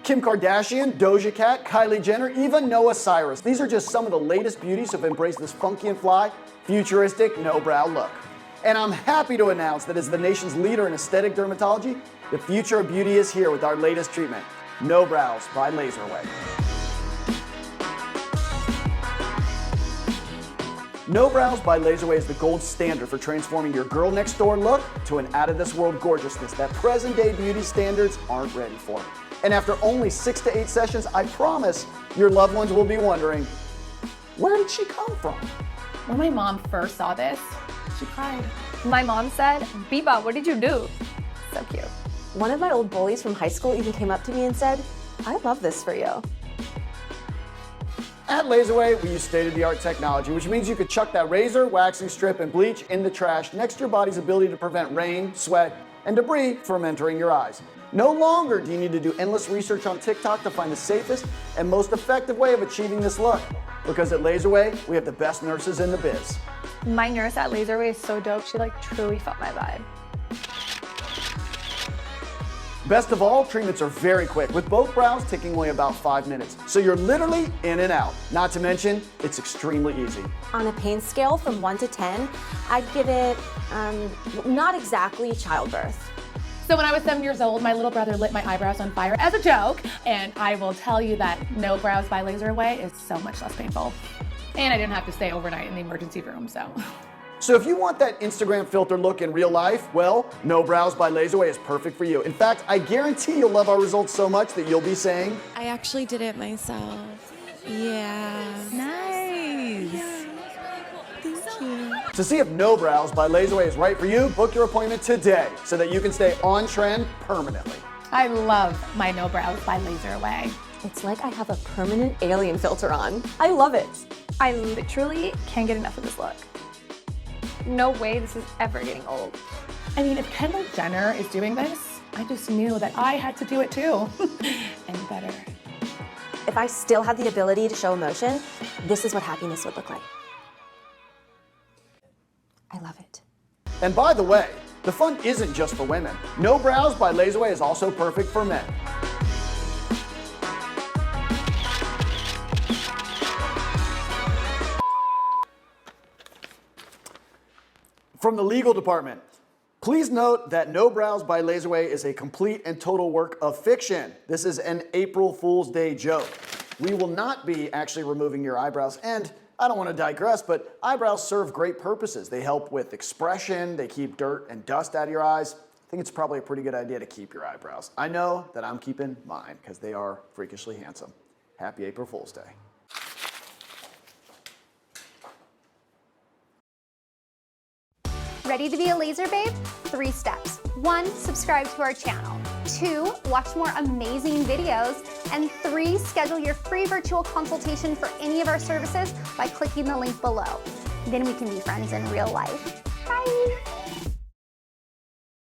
Kim Kardashian, Doja Cat, Kylie Jenner, even Noah Cyrus. These are just some of the latest beauties who have embraced this funky and fly, futuristic, no-brow look. And I'm happy to announce that as the nation's leader in aesthetic dermatology, the future of beauty is here with our latest treatment, No Brows by LaserAway. No Brows by LaserAway is the gold standard for transforming your girl next door look to an out-of-this-world gorgeousness that present-day beauty standards aren't ready for. And after only 6 to 8 sessions, I promise your loved ones will be wondering, where did she come from? When my mom first saw this, she cried. My mom said, Biba, what did you do? So cute. One of my old bullies from high school even came up to me and said, I love this for you. At LaserAway, we use state-of-the-art technology, which means you could chuck that razor, waxing strip, and bleach in the trash next to your body's ability to prevent rain, sweat, and debris from entering your eyes. No longer do you need to do endless research on TikTok to find the safest and most effective way of achieving this look. Because at LaserAway, we have the best nurses in the biz. My nurse at LaserAway is so dope. She truly felt my vibe. Best of all, treatments are very quick, with both brows taking only about 5 minutes. So you're literally in and out. Not to mention, it's extremely easy. On a pain scale from 1 to 10, I'd give it not exactly childbirth. So when I was 7 years old, my little brother lit my eyebrows on fire as a joke, and I will tell you that No Brows by LaserAway is so much less painful. And I didn't have to stay overnight in the emergency room, so. So if you want that Instagram filter look in real life, well, No Brows by LaserAway is perfect for you. In fact, I guarantee you'll love our results so much that you'll be saying, I actually did it myself. Yeah. Nice. Thank you. to see if No Brows by LaserAway is right for you, book your appointment today so that you can stay on trend permanently. I love my No Brows by LaserAway. It's like I have a permanent alien filter on. I love it. I literally can't get enough of this look. No way this is ever getting old. I mean, if Kendall Jenner is doing this, I just knew that I had to do it too. And better. If I still had the ability to show emotion, this is what happiness would look like. I love it. And by the way, the fun isn't just for women. No Brows by LaserAway is also perfect for men. From the legal department, please note that No Brows by LaserAway is a complete and total work of fiction. This is an April Fool's Day joke. We will not be actually removing your eyebrows, and I don't want to digress, but eyebrows serve great purposes. They help with expression, they keep dirt and dust out of your eyes. I think it's probably a pretty good idea to keep your eyebrows. I know that I'm keeping mine because they are freakishly handsome. Happy April Fool's Day. Ready to be a laser babe? 3 steps. 1, subscribe to our channel. 2, watch more amazing videos. And 3, schedule your free virtual consultation for any of our services by clicking the link below. Then we can be friends in real life. Bye.